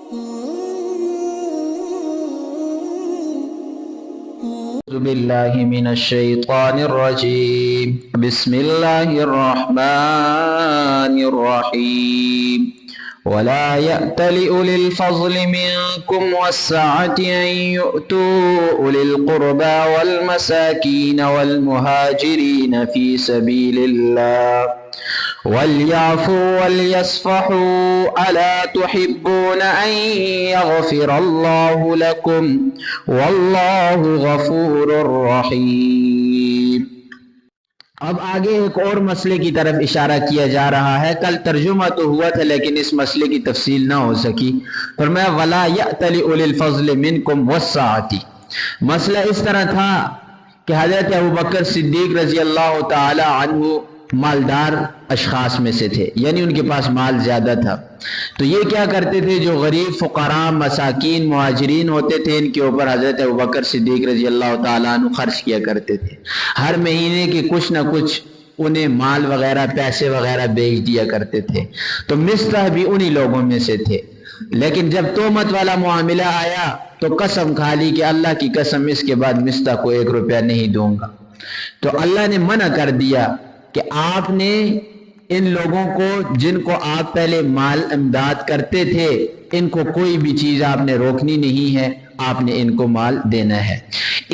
أعوذ بالله من الشيطان الرجيم. بسم الله الرحمن الرحيم. ولا يأتل أولي الفضل منكم والسعة أن يؤتوا أولي القربى والمساكين والمهاجرين في سبيل الله وليعفوا وليصفحوا ألا تحبون أن يغفر الله لكم والله غفور رحيم. اب آگے ایک اور مسئلے کی طرف اشارہ کیا جا رہا ہے. کل ترجمہ تو ہوا تھا لیکن اس مسئلے کی تفصیل نہ ہو سکی. فرمایا وَلَا يَأْتَلِ أُولِي الْفَضْلِ مِنْكُمْ وَالسَّعَةِ. مسئلہ اس طرح تھا کہ حضرت ابوبکر صدیق رضی اللہ تعالی عنہ مالدار اشخاص میں سے تھے، یعنی ان کے پاس مال زیادہ تھا. تو یہ کیا کرتے تھے، جو غریب فقراء مساکین مہاجرین ہوتے تھے ان کے اوپر حضرت ابوبکر صدیق رضی اللہ تعالیٰ عنہ خرچ کیا کرتے تھے. ہر مہینے کے کچھ نہ کچھ انہیں مال وغیرہ پیسے وغیرہ بھیج دیا کرتے تھے. تو مصطح بھی انہی لوگوں میں سے تھے. لیکن جب تہمت والا معاملہ آیا تو قسم کھا لی کہ اللہ کی قسم اس کے بعد مصطح کو 1 روپیہ نہیں دوں گا. تو اللہ نے منع کر دیا کہ آپ نے ان لوگوں کو جن کو آپ پہلے مال امداد کرتے تھے ان کو کوئی بھی چیز آپ نے روکنی نہیں ہے، آپ نے ان کو مال دینا ہے.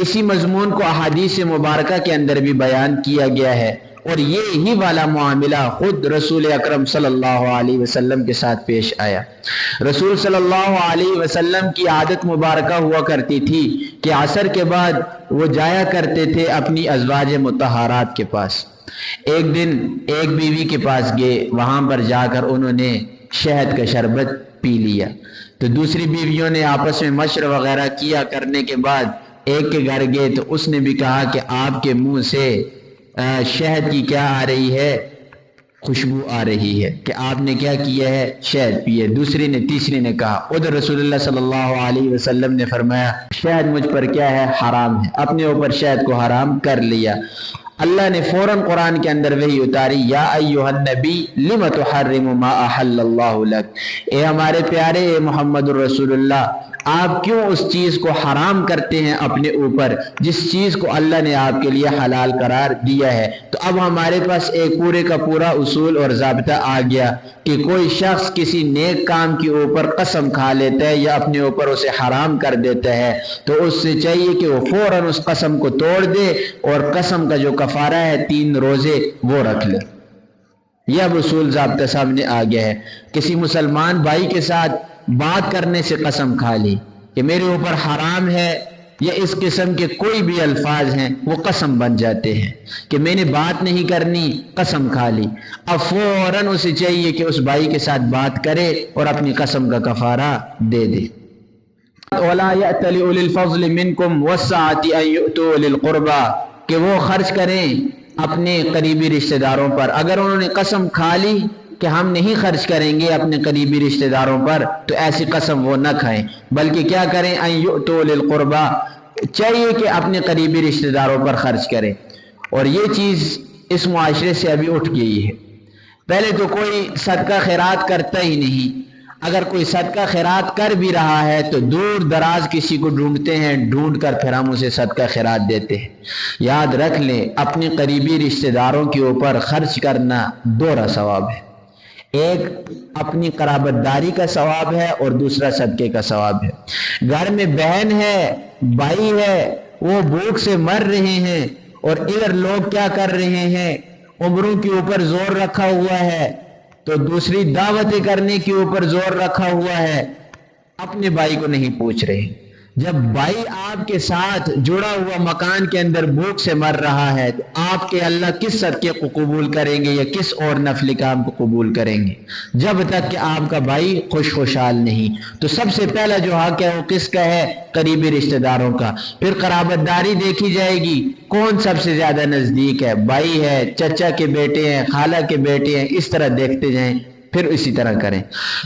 اسی مضمون کو احادیث مبارکہ کے اندر بھی بیان کیا گیا ہے اور یہی والا معاملہ خود رسول اکرم صلی اللہ علیہ وسلم کے ساتھ پیش آیا. رسول صلی اللہ علیہ وسلم کی عادت مبارکہ ہوا کرتی تھی کہ عصر کے بعد وہ جایا کرتے تھے اپنی ازواج مطہرات کے پاس. ایک دن ایک بیوی کے پاس گئے، وہاں پر جا کر انہوں نے شہد کا شربت پی لیا. تو دوسری بیویوں نے آپس میں مشورہ وغیرہ کیا کرنے کے بعد ایک کے گھر گئے تو اس نے بھی کہا کہ آپ کے منہ سے شہد کی کیا آ رہی ہے، خوشبو آ رہی ہے کہ آپ نے کیا کیا ہے، شہد پیے. دوسری نے تیسری نے کہا. ادھر رسول اللہ صلی اللہ علیہ وسلم نے فرمایا شہد مجھ پر کیا ہے، حرام ہے. اپنے اوپر شہد کو حرام کر لیا. اللہ نے فوراً قرآن کے اندر وحی اتاری، یا ایھا النبی لم تحرم ما احل اللہ لک. اے ہمارے پیارے اے محمد الرسول اللہ، آپ کیوں اس چیز کو حرام کرتے ہیں اپنے اوپر جس چیز کو اللہ نے آپ کے لیے حلال قرار دیا ہے. تو اب ہمارے پاس ایک پورے کا پورا اصول اور ضابطہ آ گیا کہ کوئی شخص کسی نیک کام کے اوپر قسم کھا لیتا ہے یا اپنے اوپر اسے حرام کر دیتا ہے تو اس سے چاہیے کہ وہ فوراً اس قسم کو توڑ دے اور قسم کا جو کفارہ ہے 3 روزے وہ رکھ لے. یہ اب اصول ضابطہ سامنے آ گیا ہے. کسی مسلمان بھائی کے ساتھ بات کرنے سے قسم کھا لی کہ میرے اوپر حرام ہے یا اس قسم کے کوئی بھی الفاظ ہیں وہ قسم بن جاتے ہیں کہ میں نے بات نہیں کرنی، قسم کھا لی. اب فوراً اسے چاہیے کہ اس بھائی کے ساتھ بات کرے اور اپنی قسم کا کفارہ دے دے. وَلَا يَأْتَلِ أُولِي الْفَضْلِ مِنْكُمْ وَالسَّعَةِ أَن يُؤْتُوا أُولِي الْقُرْبَى کہ وہ خرچ کریں اپنے قریبی رشتہ داروں پر. اگر انہوں نے قسم کھا لی کہ ہم نہیں خرچ کریں گے اپنے قریبی رشتہ داروں پر تو ایسی قسم وہ نہ کھائیں، بلکہ کیا کریں، ان یؤتوا اولي القربى، چاہیے کہ اپنے قریبی رشتہ داروں پر خرچ کریں. اور یہ چیز اس معاشرے سے ابھی اٹھ گئی ہے. پہلے تو کوئی صدقہ خیرات کرتا ہی نہیں. اگر کوئی صدقہ خیرات کر بھی رہا ہے تو دور دراز کسی کو ڈھونڈتے ہیں، ڈھونڈ کر پھر ہم اسے صدقہ خیرات دیتے ہیں. یاد رکھ لیں اپنے قریبی رشتہ داروں کے اوپر خرچ کرنا 2 ثواب ہے. ایک اپنی قرابت داری کا ثواب ہے اور دوسرا صدقے کا ثواب ہے. گھر میں بہن ہے، بھائی ہے، وہ بھوک سے مر رہے ہیں اور ادھر لوگ کیا کر رہے ہیں، عمروں کے اوپر زور رکھا ہوا ہے تو دوسری دعوتیں کرنے کے اوپر زور رکھا ہوا ہے، اپنے بھائی کو نہیں پوچھ رہے. جب بھائی آپ کے ساتھ جڑا ہوا مکان کے اندر بھوک سے مر رہا ہے تو آپ کے اللہ کس صدقے کو قبول کریں گے یا کس اور نفل کام کو قبول کریں گے جب تک کہ آپ کا بھائی خوشحال نہیں. تو سب سے پہلا جو حق ہے وہ کس کا ہے، قریبی رشتہ داروں کا. پھر قرابت داری دیکھی جائے گی، کون سب سے زیادہ نزدیک ہے، بھائی ہے، چچا کے بیٹے ہیں، خالہ کے بیٹے ہیں، اس طرح دیکھتے جائیں. پھر اسی طرح کریں۔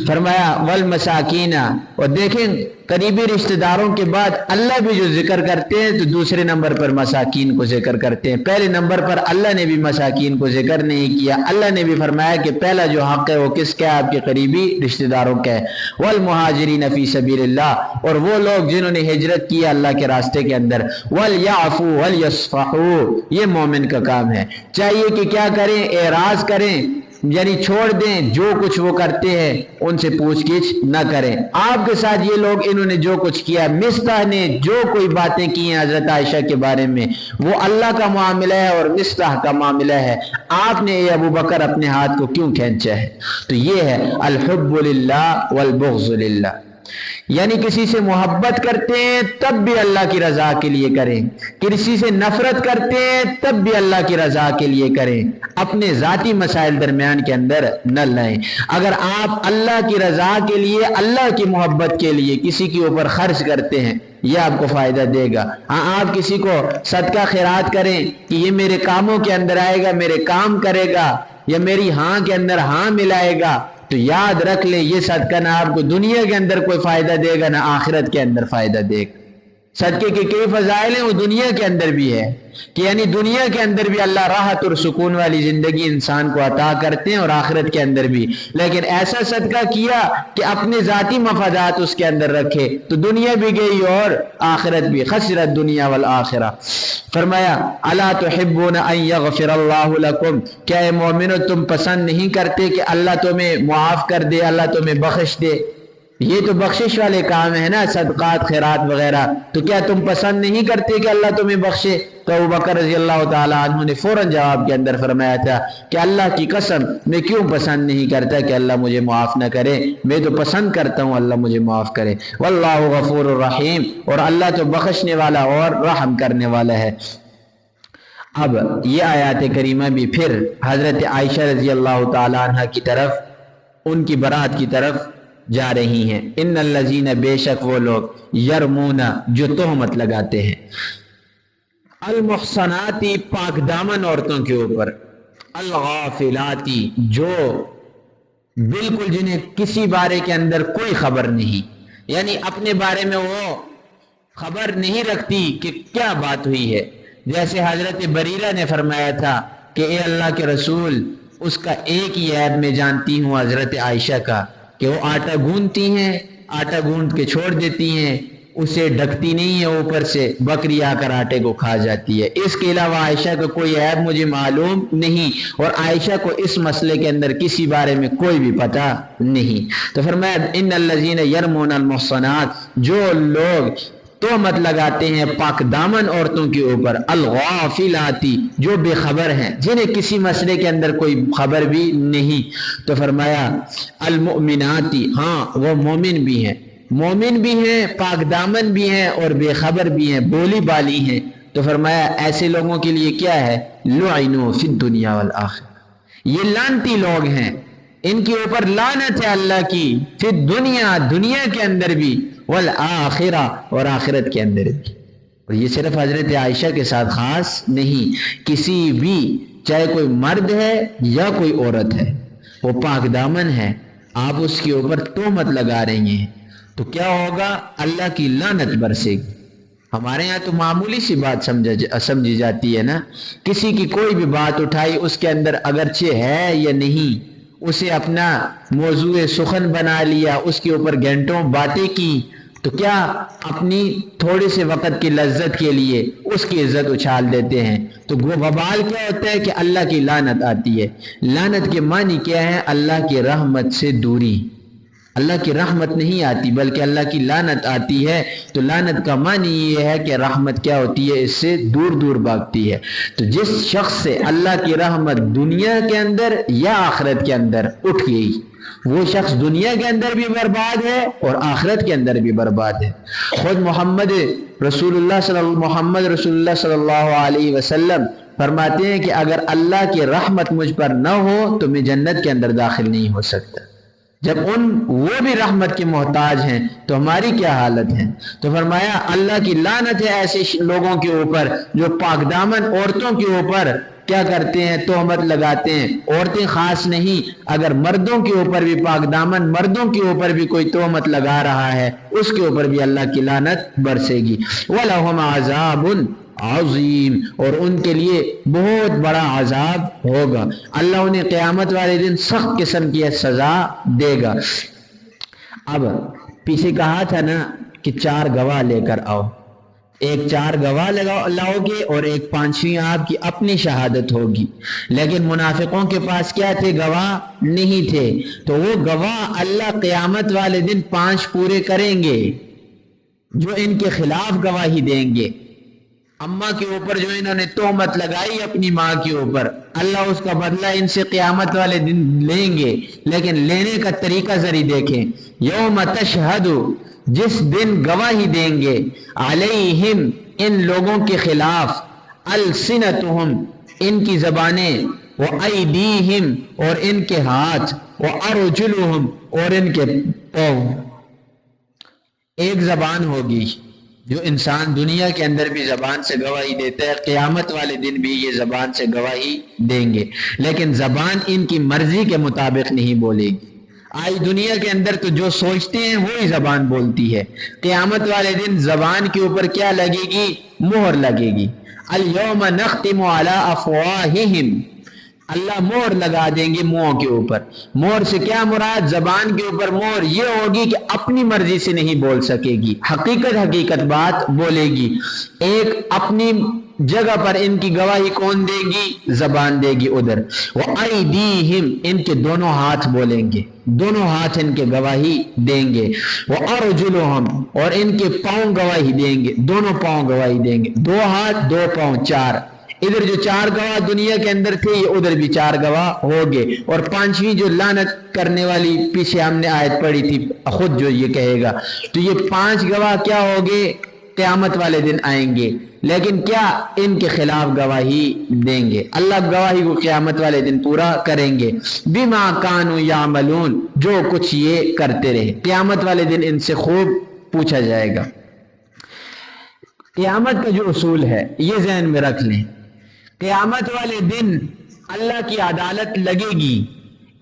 فرمایا والمساکین، اور دیکھیں قریبی رشتہ داروں کے بعد اللہ بھی جو ذکر کرتے ہیں تو دوسرے نمبر پر مساکین کو ذکر کرتے ہیں، پہلے نمبر پر اللہ نے بھی مساکین کو ذکر نہیں کیا۔ اللہ نے بھی فرمایا کہ پہلا جو حق ہے وہ کس کا ہے؟ آپ کے قریبی رشتہ داروں کا ہے۔ والمہاجرین فی سبیل اللہ، اور وہ لوگ جنہوں نے ہجرت کی اللہ کے راستے کے اندر۔ والیعفوا والیصفحوا، یہ مومن کا کام ہے، چاہیے کہ کیا کریں؟ اعراض کریں، یعنی چھوڑ دیں، جو کچھ وہ کرتے ہیں ان سے پوچھ گچھ نہ کریں۔ آپ کے ساتھ یہ لوگ انہوں نے جو کچھ کیا، مستح نے جو کوئی باتیں کی ہیں حضرت عائشہ کے بارے میں، وہ اللہ کا معاملہ ہے اور مستح کا معاملہ ہے، آپ نے اے ابو بکر اپنے ہاتھ کو کیوں کھینچا ہے؟ تو یہ ہے الحب للہ والبغض للہ، یعنی کسی سے محبت کرتے ہیں تب بھی اللہ کی رضا کے لیے کریں، کسی سے نفرت کرتے ہیں تب بھی اللہ کی رضا کے لیے کریں، اپنے ذاتی مسائل درمیان کے اندر نہ لائیں۔ اگر آپ اللہ کی رضا کے لیے، اللہ کی محبت کے لیے کسی کے اوپر خرچ کرتے ہیں، یہ آپ کو فائدہ دے گا۔ ہاں، آپ کسی کو صدقہ خیرات کریں کہ یہ میرے کاموں کے اندر آئے گا، میرے کام کرے گا، یا میری ہاں کے اندر ہاں ملائے گا، تو یاد رکھ لیں یہ صدقہ نہ آپ کو دنیا کے اندر کوئی فائدہ دے گا نہ آخرت کے اندر فائدہ دے گا۔ صدقے کے کئی فضائل ہیں، وہ دنیا کے اندر بھی ہے کہ یعنی دنیا کے اندر بھی اللہ راحت اور سکون والی زندگی انسان کو عطا کرتے ہیں، اور آخرت کے اندر بھی۔ لیکن ایسا صدقہ کیا کہ اپنے ذاتی مفادات اس کے اندر رکھے تو دنیا بھی گئی اور آخرت بھی، خسرت دنیا والآخرہ۔ فرمایا الا تحبون ان یغفر اللہ لکم، کیا اے مومنو تم پسند نہیں کرتے کہ اللہ تمہیں معاف کر دے، اللہ تمہیں بخش دے؟ یہ تو بخشش والے کام ہے نا، صدقات خیرات وغیرہ، تو کیا تم پسند نہیں کرتے کہ اللہ تمہیں بخشے؟ تو ابو بکر رضی اللہ تعالیٰ عنہ نے فوراً جواب کے اندر فرمایا تھا کہ اللہ کی قسم میں کیوں پسند نہیں کرتا کہ اللہ مجھے معاف نہ کرے، میں تو پسند کرتا ہوں اللہ مجھے معاف کرے۔ واللہ غفور الرحیم، اور اللہ تو بخشنے والا اور رحم کرنے والا ہے۔ اب یہ آیات کریمہ بھی پھر حضرت عائشہ رضی اللہ تعالیٰ عنہ کی طرف، ان کی برات کی طرف جا رہی ہیں۔ ان الذین، بے شک وہ لوگ، یرمون، جو تہمت لگاتے ہیں، المحصناتی، پاک دامن عورتوں کے اوپر، الغافلاتی، جو بالکل جنہیں کسی بارے کے اندر کوئی خبر نہیں، یعنی اپنے بارے میں وہ خبر نہیں رکھتی کہ کیا بات ہوئی ہے۔ جیسے حضرت بریرہ نے فرمایا تھا کہ اے اللہ کے رسول، اس کا ایک ہی عیب میں جانتی ہوں حضرت عائشہ کا، کہ وہ آٹا گوندتی ہیں، آٹا گوند کے چھوڑ دیتی ہیں، اسے ڈھکتی نہیں ہے اوپر سے، بکری آ کر آٹے کو کھا جاتی ہے۔ اس کے علاوہ عائشہ کا کوئی عیب مجھے معلوم نہیں، اور عائشہ کو اس مسئلے کے اندر کسی بارے میں کوئی بھی پتہ نہیں۔ تو فرمایا ان الذین یرمون المحصنات، جو لوگ تہمت لگاتے ہیں پاک دامن عورتوں کے اوپر، الغافلاتی، جو بے خبر ہیں، جنہیں کسی مسئلے کے اندر کوئی خبر بھی نہیں۔ تو فرمایا المؤمناتی، ہاں وہ مومن بھی ہیں، مومن بھی ہیں، پاک دامن بھی ہیں، اور بے خبر بھی ہیں، بولی بالی ہیں۔ تو فرمایا ایسے لوگوں کے لیے کیا ہے؟ لعنوا فی الدنیا والآخرہ، یہ لعنتی لوگ ہیں، ان کے اوپر لعنت ہے اللہ کی، فی الدنیا، دنیا کے اندر بھی، والآخرہ، اور آخرت کے اندر بھی۔ اور یہ صرف حضرت عائشہ کے ساتھ خاص نہیں، کسی بھی، چاہے کوئی مرد ہے یا کوئی عورت ہے، وہ پاک دامن ہے، آپ اس کے اوپر تہمت لگا رہی ہیں تو کیا ہوگا؟ اللہ کی لعنت برسے گی۔ ہمارے ہاں تو معمولی سی بات سمجھی جاتی ہے نا، کسی کی کوئی بھی بات اٹھائی، اس کے اندر اگرچہ ہے یا نہیں، اسے اپنا موضوع سخن بنا لیا، اس کے اوپر گھنٹوں باتیں کی، تو کیا اپنی تھوڑے سے وقت کی لذت کے لیے اس کی عزت اچھال دیتے ہیں، تو وبال کیا ہوتا ہے کہ اللہ کی لعنت آتی ہے۔ لعنت کے معنی کیا ہے؟ اللہ کی رحمت سے دوری، اللہ کی رحمت نہیں آتی بلکہ اللہ کی لعنت آتی ہے۔ تو لعنت کا معنی یہ ہے کہ رحمت کیا ہوتی ہے؟ اس سے دور دور بھاگتی ہے۔ تو جس شخص سے اللہ کی رحمت دنیا کے اندر یا آخرت کے اندر اٹھ گئی، وہ شخص دنیا کے اندر بھی برباد ہے اور آخرت کے اندر بھی برباد ہے۔ خود محمد رسول اللہ صلی اللہ علیہ وسلم فرماتے ہیں کہ اگر اللہ کی رحمت مجھ پر نہ ہو تو میں جنت کے اندر داخل نہیں ہو سکتا۔ جب وہ بھی رحمت کے محتاج ہیں تو ہماری کیا حالت ہے؟ تو فرمایا اللہ کی لعنت ہے ایسے لوگوں کے اوپر جو پاک دامن عورتوں کے اوپر کیا کرتے ہیں؟ تہمت لگاتے ہیں۔ عورتیں خاص نہیں، اگر مردوں کے اوپر بھی پاک دامن مردوں کے اوپر بھی کوئی تہمت لگا رہا ہے اس کے اوپر بھی اللہ کی لعنت برسے گی۔ وَلَهُمْ عَذَابٌ عظیم، اور ان کے لیے بہت بڑا عذاب ہوگا، اللہ انہیں قیامت والے دن سخت قسم کی سزا دے گا۔ اب پیچھے کہا تھا نا کہ 4 گواہ لے کر آؤ، ایک 4 گواہ لاؤ گے اور ایک 5ویں آپ کی اپنی شہادت ہوگی، لیکن منافقوں کے پاس کیا تھے؟ گواہ نہیں تھے، تو وہ گواہ اللہ قیامت والے دن 5 پورے کریں گے جو ان کے خلاف گواہی دیں گے۔ اماں کے اوپر جو انہوں نے تہمت لگائی اپنی ماں کے اوپر، اللہ اس کا بدلہ ان سے قیامت والے دن لیں گے، لیکن لینے کا طریقہ ذری دیکھیں۔ یوم تشہد، جس دن گواہی دیں گے، علیہم، ان لوگوں کے خلاف، السنتہم، ان کی زبانیں، وایدیہم، اور ان کے ہاتھ، وارجلہم، اور ان کے پاؤں۔ ایک زبان ہوگی جو انسان دنیا کے اندر بھی زبان سے گواہی دیتا ہے، قیامت والے دن بھی یہ زبان سے گواہی دیں گے، لیکن زبان ان کی مرضی کے مطابق نہیں بولے گی۔ آج دنیا کے اندر تو جو سوچتے ہیں وہی زبان بولتی ہے، قیامت والے دن زبان کے اوپر کیا لگے گی؟ مہر لگے گی۔ الیوم نختم علی افواہہم، اللہ مہر لگا دیں گے منہوں کے اوپر۔ مہر سے کیا مراد؟ زبان کے اوپر مہر یہ ہوگی کہ اپنی مرضی سے نہیں بول سکے گی، حقیقت بات بولے گی۔ ایک اپنی جگہ پر ان کی گواہی کون دے گی؟ زبان دے گی ادھر۔ وَأَيْدِيهِمْ، ان کے دونوں ہاتھ بولیں گے، دونوں ہاتھ ان کے گواہی دیں گے۔ وَأَرْجُلُهُمْ، اور ان کے پاؤں گواہی دیں گے، دونوں پاؤں گواہی دیں گے، 2 ہاتھ 2 پاؤں 4۔ ادھر جو 4 گواہ دنیا کے اندر تھے یہ ادھر بھی 4 گواہ ہوگے، اور 5ویں جو لعنت کرنے والی پیچھے ہم نے آیت پڑھی تھی خود جو یہ کہے گا، تو یہ 5 گواہ کیا ہوگے؟ قیامت والے دن آئیں گے، لیکن کیا؟ ان کے خلاف گواہی دیں گے۔ اللہ گواہی کو قیامت والے دن پورا کریں گے۔ بما کانوا یعملون، جو کچھ یہ کرتے رہے، قیامت والے دن ان سے خوب پوچھا جائے گا۔ قیامت کا جو اصول ہے یہ ذہن میں رکھ لیں، قیامت والے دن اللہ کی عدالت لگے گی،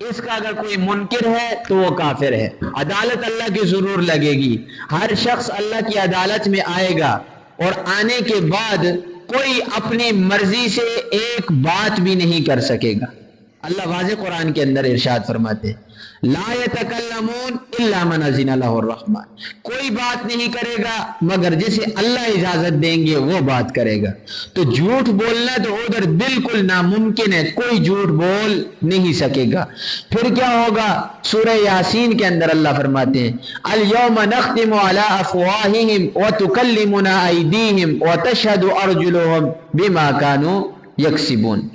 اس کا اگر کوئی منکر ہے تو وہ کافر ہے۔ عدالت اللہ کی ضرور لگے گی، ہر شخص اللہ کی عدالت میں آئے گا، اور آنے کے بعد کوئی اپنی مرضی سے ایک بات بھی نہیں کر سکے گا۔ اللہ واضح قرآن کے اندر ارشاد فرماتے ہیں لا یتکلمون الا من اذن له الرحمن، کوئی بات نہیں کرے گا مگر جسے اللہ اجازت دیں گے وہ بات کرے گا۔ تو جھوٹ بولنا تو ادھر بالکل ناممکن ہے، کوئی جھوٹ بول نہیں سکے گا۔ پھر کیا ہوگا؟ سورہ یاسین کے اندر اللہ فرماتے ہیں الیوم نختم علی افواہہم وتکلمنا ایدیہم وتشہد ارجلہم بما کانوا یکسبون۔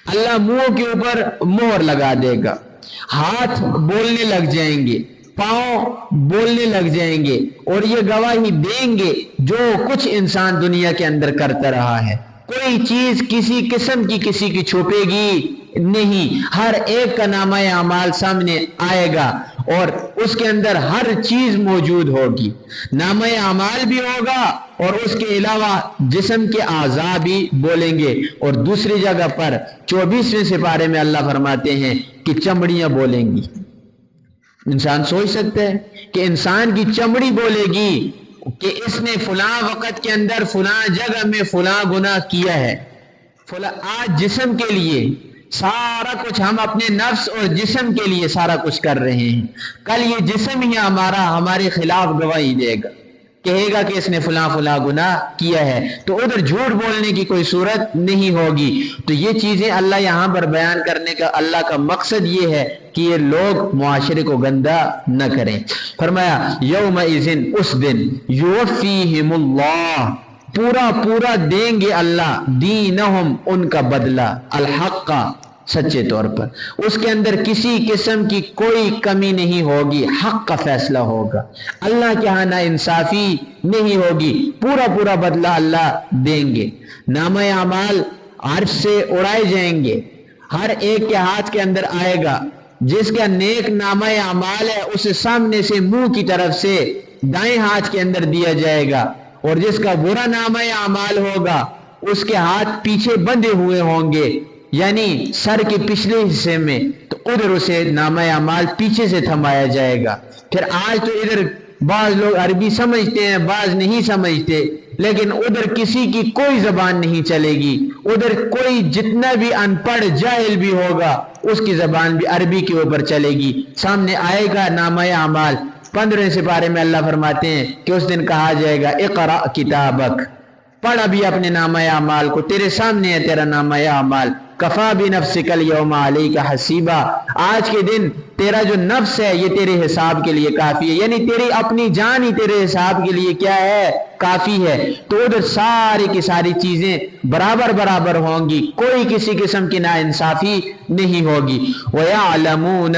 اللہ منہ کے اوپر مہر لگا دے گا، ہاتھ بولنے لگ جائیں گے، پاؤں بولنے لگ جائیں گے، اور یہ گواہی دیں گے جو کچھ انسان دنیا کے اندر کرتا رہا ہے۔ کوئی چیز کسی قسم کی کسی کی چھپے گی نہیں، ہر ایک کا نامہ اعمال سامنے آئے گا اور اس کے اندر ہر چیز موجود ہوگی، نامہ اعمال بھی ہوگا اور اس کے علاوہ جسم کے اعضاء بھی بولیں گے۔ اور دوسری جگہ پر 24ویں سپارے میں اللہ فرماتے ہیں کہ چمڑیاں بولیں گی۔ انسان سوچ سکتا ہے کہ انسان کی چمڑی بولے گی کہ اس نے فلاں وقت کے اندر فلاں جگہ میں فلاں گناہ کیا ہے۔ آج جسم کے لیے سارا کچھ، ہم اپنے نفس اور جسم کے لیے سارا کچھ کر رہے ہیں، کل یہ جسم ہی ہمارے خلاف گواہی دے گا، کہے گا کہ اس نے فلاں فلاں گناہ کیا ہے، تو ادھر جھوٹ بولنے کی کوئی صورت نہیں ہوگی۔ تو یہ چیزیں اللہ یہاں پر بیان کرنے کا اللہ کا مقصد یہ ہے کہ یہ لوگ معاشرے کو گندہ نہ کریں۔ فرمایا یومئذ، اس دن، یوفیہم اللہ، پورا دیں گے اللہ، دینہم، ان کا بدلہ، الحق، سچے طور پر، اس کے اندر کسی قسم کی کوئی کمی نہیں ہوگی، حق کا فیصلہ ہوگا، اللہ کے ہاں نا انصافی نہیں ہوگی، پورا بدلہ اللہ دیں گے۔ نامہ اعمال عرش سے اڑائے جائیں گے، ہر ایک کے ہاتھ کے اندر آئے گا، جس کا نیک نامہ اعمال ہے اسے سامنے سے منہ کی طرف سے دائیں ہاتھ کے اندر دیا جائے گا، اور جس کا برا نامہ اعمال ہوگا اس کے ہاتھ پیچھے بندھے ہوئے ہوں گے، یعنی سر کے پچھلے حصے میں، تو ادھر اسے نامہ اعمال پیچھے سے تھمایا جائے گا۔ پھر آج تو ادھر بعض لوگ عربی سمجھتے ہیں، بعض نہیں سمجھتے، لیکن ادھر کسی کی کوئی زبان نہیں چلے گی، ادھر کوئی جتنا بھی ان پڑھ جاہل بھی ہوگا اس کی زبان بھی عربی کے اوپر چلے گی۔ سامنے آئے گا نامہ اعمال، 15 سپارے میں اللہ فرماتے ہیں کہ اس دن کہا جائے گا اقرأ کتابک، پڑھ ابھی اپنے نامہ اعمال کو، تیرے سامنے ہے تیرا نامہ اعمال، کفا بنفسک اليوم علیک حسیبا، آج کے دن تیرا جو نفس ہے یہ تیرے حساب کے لیے کافی ہے، یعنی تیری اپنی جان ہی تیرے حساب کے لیے کیا ہے؟ کافی ہے۔ تو ادھر ساری کی ساری چیزیں برابر برابر ہوں گی، کوئی کسی قسم کی ناانصافی نہیں ہوگی۔ وَيَعْلَمُونَ،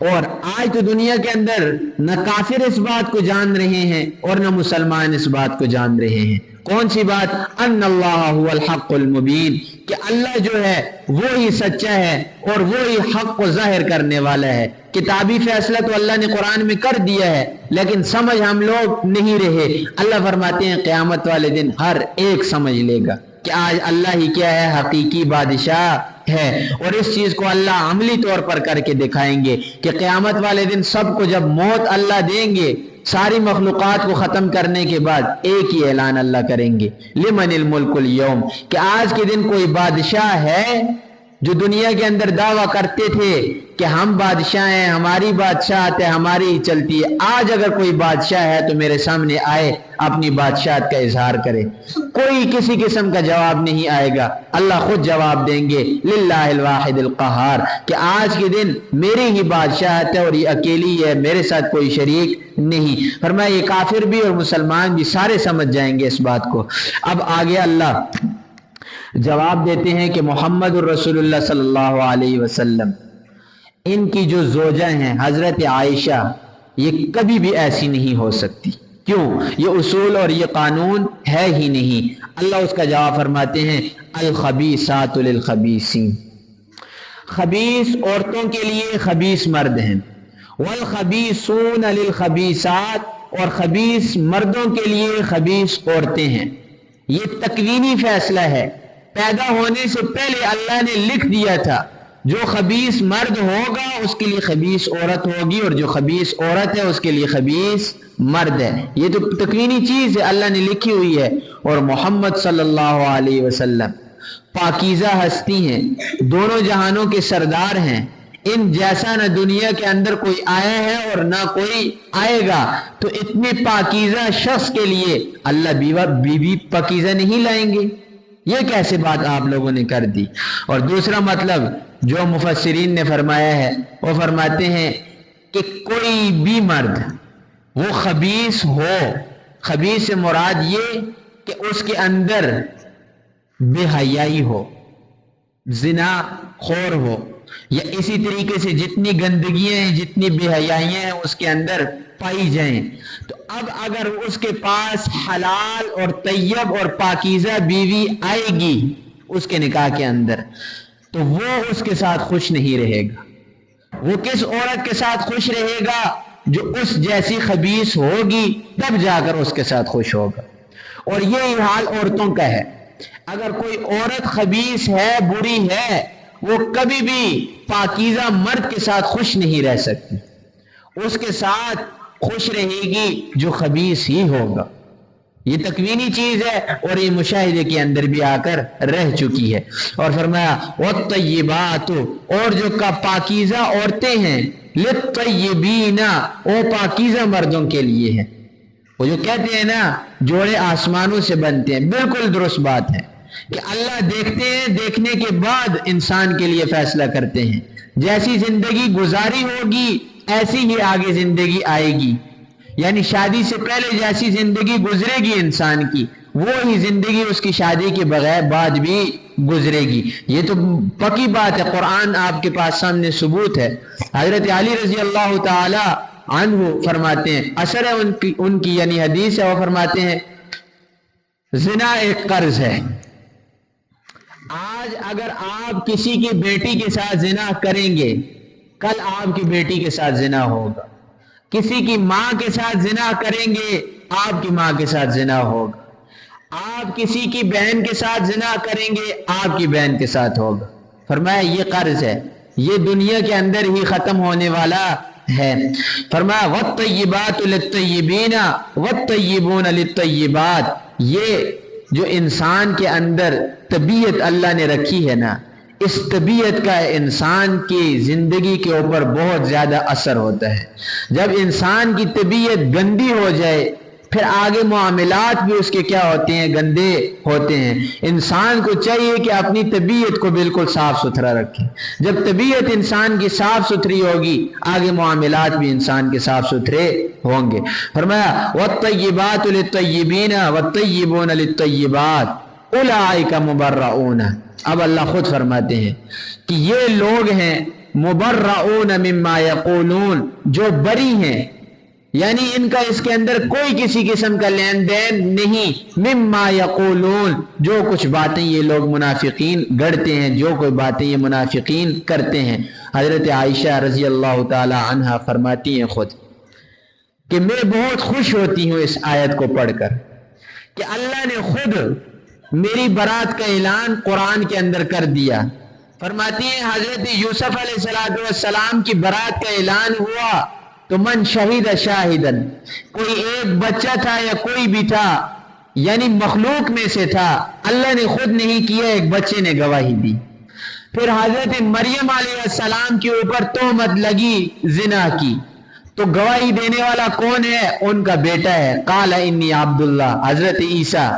اور آج تو دنیا کے اندر نہ کافر اس بات کو جان رہے ہیں اور نہ مسلمان اس بات کو جان رہے ہیں۔ کون سی بات؟ ان اللہ هو الحق المبین، کہ اللہ جو ہے وہی سچا ہے اور وہی حق کو ظاہر کرنے والا ہے۔ کتابی فیصلہ تو اللہ نے قرآن میں کر دیا ہے، لیکن سمجھ ہم لوگ نہیں رہے۔ اللہ فرماتے ہیں قیامت والے دن ہر ایک سمجھ لے گا کہ آج اللہ ہی کیا ہے؟ حقیقی بادشاہ ہے، اور اس چیز کو اللہ عملی طور پر کر کے دکھائیں گے کہ قیامت والے دن سب کو جب موت اللہ دیں گے، ساری مخلوقات کو ختم کرنے کے بعد ایک ہی اعلان اللہ کریں گے، لمن الملک اليوم، کہ آج کے دن کوئی بادشاہ ہے؟ جو دنیا کے اندر دعویٰ کرتے تھے کہ ہم بادشاہ ہیں، ہماری بادشاہت ہے، ہماری ہی چلتی ہے، آج اگر کوئی بادشاہ ہے تو میرے سامنے آئے، اپنی بادشاہت کا اظہار کرے۔ کوئی کسی قسم کا جواب نہیں آئے گا، اللہ خود جواب دیں گے، للہ الواحد القہار، کہ آج کے دن میری ہی بادشاہت ہے اور یہ اکیلی ہے، میرے ساتھ کوئی شریک نہیں۔ فرمایا یہ کافر بھی اور مسلمان بھی سارے سمجھ جائیں گے اس بات کو۔ اب آگے اللہ جواب دیتے ہیں کہ محمد الرسول اللہ صلی اللہ علیہ وسلم، ان کی جو زوجہ ہیں حضرت عائشہ، یہ کبھی بھی ایسی نہیں ہو سکتی۔ کیوں؟ یہ اصول اور یہ قانون ہے ہی نہیں۔ اللہ اس کا جواب فرماتے ہیں الخبیثات للخبیثین، خبیث عورتوں کے لیے خبیث مرد ہیں، والخبیثون للخبیثات، اور خبیث مردوں کے لیے خبیث عورتیں ہیں۔ یہ تکوینی فیصلہ ہے، پیدا ہونے سے پہلے اللہ نے لکھ دیا تھا جو خبیث مرد ہوگا اس کے لیے خبیث عورت ہوگی، اور جو خبیث عورت ہے اس کے لیے خبیث مرد ہے۔ یہ تو تکوینی چیز ہے، اللہ نے لکھی ہوئی ہے۔ اور محمد صلی اللہ علیہ وسلم پاکیزہ ہستی ہیں، دونوں جہانوں کے سردار ہیں، ان جیسا نہ دنیا کے اندر کوئی آیا ہے اور نہ کوئی آئے گا، تو اتنے پاکیزہ شخص کے لیے اللہ بیوی پاکیزہ نہیں لائیں گے؟ یہ کیسے بات آپ لوگوں نے کر دی؟ اور دوسرا مطلب جو مفسرین نے فرمایا ہے، وہ فرماتے ہیں کہ کوئی بھی مرد وہ خبیث ہو، خبیث سے مراد یہ کہ اس کے اندر بے حیائی ہو، زنا خور ہو، یا اسی طریقے سے جتنی گندگیاں ہیں، جتنی بے حیائیاں ہیں اس کے اندر پائی جائیں، تو اب اگر اس کے پاس حلال اور طیب اور پاکیزہ بیوی آئے گی اس کے نکاح کے اندر، تو وہ اس کے ساتھ خوش نہیں رہے گا۔ وہ کس عورت کے ساتھ خوش رہے گا؟ جو اس جیسی خبیث ہوگی، تب جا کر اس کے ساتھ خوش ہوگا۔ اور یہی حال عورتوں کا ہے، اگر کوئی عورت خبیث ہے، بری ہے، وہ کبھی بھی پاکیزہ مرد کے ساتھ خوش نہیں رہ سکتی، اس کے ساتھ خوش رہے گی جو خبیث ہی ہوگا۔ یہ تکوینی چیز ہے اور یہ مشاہدے کے اندر بھی آ کر رہ چکی ہے۔ اور فرمایا والطیبات، اور جو پاکیزہ عورتیں ہیں، للطیبین، وہ پاکیزہ مردوں کے لیے ہیں۔ وہ جو کہتے ہیں نا جوڑے آسمانوں سے بنتے ہیں، بالکل درست بات ہے کہ اللہ دیکھتے ہیں، دیکھنے کے بعد انسان کے لیے فیصلہ کرتے ہیں۔ جیسی زندگی گزاری ہوگی ایسی ہی آگے زندگی آئے گی، یعنی شادی سے پہلے جیسی زندگی گزرے گی انسان کی، وہی زندگی اس کی شادی کے بغیر بعد بھی گزرے گی۔ یہ تو پکی بات ہے، قرآن آپ کے پاس سامنے ثبوت ہے۔ حضرت علی رضی اللہ تعالی عنہ فرماتے ہیں، اثر ہے ان کی یعنی حدیث ہے، وہ فرماتے ہیں زنا ایک قرض ہے۔ آج اگر آپ کسی کی بیٹی کے ساتھ زنا کریں گے کل آپ کی بیٹی کے ساتھ زنا ہوگا، کسی کی ماں کے ساتھ زنا کریں گے، آپ کی ماں کے ساتھ زنا ہوگا، آپ کسی کی بہن کے ساتھ زنا کریں گے، آپ کی بہن کے ساتھ ہوگا۔ فرمایا یہ قرض ہے، یہ دنیا کے اندر ہی ختم ہونے والا ہے۔ فرمایا وَالطَّيِّبَاتُ لِلطَّيِّبِينَ وَالطَّيِّبُونَ لِلطَّيِّبَاتِ، یہ جو انسان کے اندر طبیعت اللہ نے رکھی ہے نا، اس طبیعت کا انسان کی زندگی کے اوپر بہت زیادہ اثر ہوتا ہے۔ جب انسان کی طبیعت گندی ہو جائے پھر آگے معاملات بھی اس کے کیا ہوتے ہیں؟ گندے ہوتے ہیں۔ انسان کو چاہیے کہ اپنی طبیعت کو بالکل صاف ستھرا رکھے۔ جب طبیعت انسان کی صاف ستھری ہوگی آگے معاملات بھی انسان کے صاف ستھرے ہوں گے۔ فرمایا وَالطَّيِّبَاتُ لِلطَّيِّبِينَ وَالطَّيِّبُونَ لِلطَّيِّبَاتِ أُولَٰئِكَ مُبَرَّؤُونَ۔ اب اللہ خود فرماتے ہیں کہ یہ لوگ ہیں مبرؤون مما یقولون، جو بری ہیں، یعنی ان کا اس کے اندر کوئی کسی قسم کا لین دین نہیں، مما یقولون، جو کچھ باتیں یہ لوگ منافقین گڑتے ہیں، جو کوئی باتیں یہ منافقین کرتے ہیں۔ حضرت عائشہ رضی اللہ تعالی عنہا فرماتی ہیں خود کہ میں بہت خوش ہوتی ہوں اس آیت کو پڑھ کر کہ اللہ نے خود میری برات کا اعلان قرآن کے اندر کر دیا۔ فرماتی ہیں حضرت یوسف علیہ السلام کی برات کا اعلان ہوا تو من شہید شاہدن، کوئی ایک بچہ تھا یا کوئی بھی تھا، یعنی مخلوق میں سے تھا، اللہ نے خود نہیں کیا، ایک بچے نے گواہی دی۔ پھر حضرت مریم علیہ السلام کے اوپر تہمت لگی زنا کی، تو گواہی دینے والا کون ہے؟ ان کا بیٹا ہے، قال انی عبداللہ، حضرت عیسیٰ،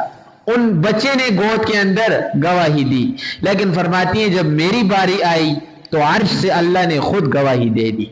ان بچے نے گود کے اندر گواہی دی۔ لیکن فرماتی ہیں جب میری باری آئی تو عرش سے اللہ نے خود گواہی دے دی۔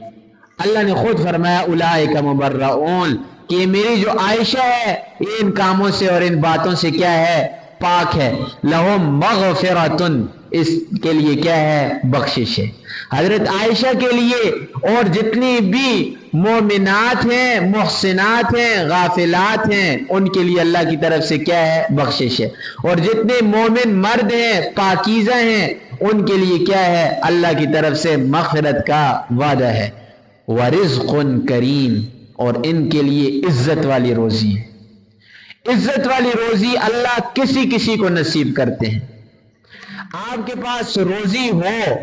اللہ نے خود فرمایا اولئک مبرؤون، کہ میری جو عائشہ ہے یہ ان کاموں سے اور ان باتوں سے کیا ہے؟ پاک ہے۔ لہم مغفرۃ، اس کے لیے کیا ہے؟ بخشش ہے۔ حضرت عائشہ کے لیے اور جتنی بھی مومنات ہیں، محسنات ہیں، غافلات ہیں، ان کے لیے اللہ کی طرف سے کیا ہے؟ بخشش ہے۔ اور جتنے مومن مرد ہیں، پاکیزہ ہیں، ان کے لیے کیا ہے؟ اللہ کی طرف سے مغفرت کا وعدہ ہے۔ ورزق کریم، اور ان کے لیے عزت والی روزی ہے۔ عزت والی روزی اللہ کسی کسی کو نصیب کرتے ہیں۔ آپ کے پاس روزی ہو،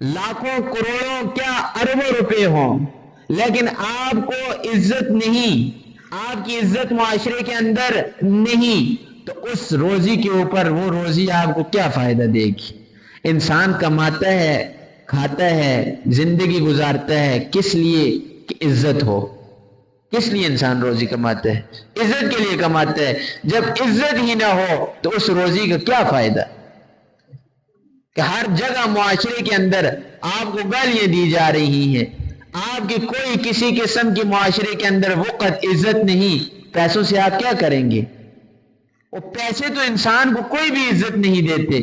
لاکھوں کروڑوں کیا اربوں روپے ہوں، لیکن آپ کو عزت نہیں، آپ کی عزت معاشرے کے اندر نہیں، تو اس روزی کے اوپر وہ روزی آپ کو کیا فائدہ دے گی؟ انسان کماتا ہے، کھاتا ہے، زندگی گزارتا ہے، کس لیے؟ کہ عزت ہو۔ کس لیے انسان روزی کماتا ہے؟ عزت کے لیے کماتا ہے۔ جب عزت ہی نہ ہو تو اس روزی کا کیا فائدہ؟ کہ ہر جگہ معاشرے کے اندر آپ کو گالیاں دی جا رہی ہیں، آپ کی کوئی کسی قسم کی معاشرے کے اندر وقت عزت نہیں، پیسوں سے آپ کیا کریں گے؟ وہ پیسے تو انسان کو کوئی بھی عزت نہیں دیتے۔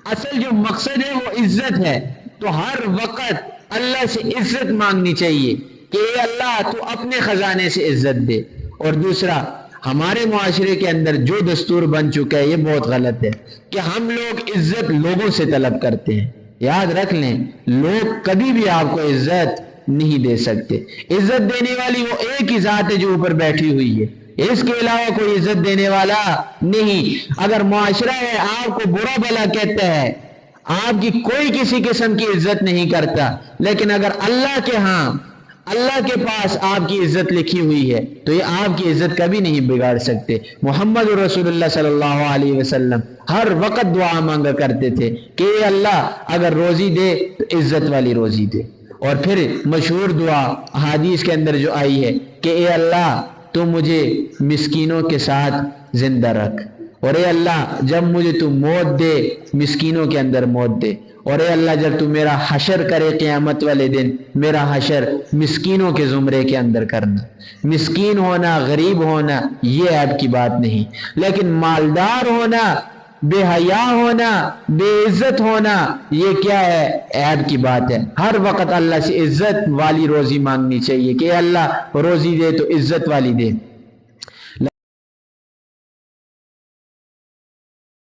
اصل جو مقصد ہے وہ عزت ہے، تو ہر وقت اللہ سے عزت مانگنی چاہیے کہ اے اللہ تو اپنے خزانے سے عزت دے۔ اور دوسرا، ہمارے معاشرے کے اندر جو دستور بن چکا ہے یہ بہت غلط ہے کہ ہم لوگ عزت لوگوں سے طلب کرتے ہیں۔ یاد رکھ لیں، لوگ کبھی بھی آپ کو عزت نہیں دے سکتے۔ عزت دینے والی وہ ایک ہی ذات ہے جو اوپر بیٹھی ہوئی ہے، اس کے علاوہ کوئی عزت دینے والا نہیں۔ اگر معاشرہ ہے آپ کو برا بھلا کہتا ہے، آپ کی کوئی کسی قسم کی عزت نہیں کرتا، لیکن اگر اللہ کے ہاں، اللہ کے پاس آپ کی عزت لکھی ہوئی ہے تو یہ آپ کی عزت کبھی نہیں بگاڑ سکتے۔ محمد رسول اللہ صلی اللہ علیہ وسلم ہر وقت دعا مانگا کرتے تھے کہ اے اللہ اگر روزی دے تو عزت والی روزی دے۔ اور پھر مشہور دعا حدیث کے اندر جو آئی ہے کہ اے اللہ تو مجھے مسکینوں کے ساتھ زندہ رکھ، اور اے اللہ جب مجھے تو موت دے مسکینوں کے اندر موت دے، اور اے اللہ جب تو میرا حشر کرے قیامت والے دن میرا حشر مسکینوں کے زمرے کے اندر کرنا۔ مسکین ہونا، غریب ہونا یہ عیب کی بات نہیں، لیکن مالدار ہونا، بے حیا ہونا، بے عزت ہونا یہ کیا ہے؟ عیب کی بات ہے۔ ہر وقت اللہ سے عزت والی روزی مانگنی چاہیے کہ اے اللہ روزی دے تو عزت والی دے۔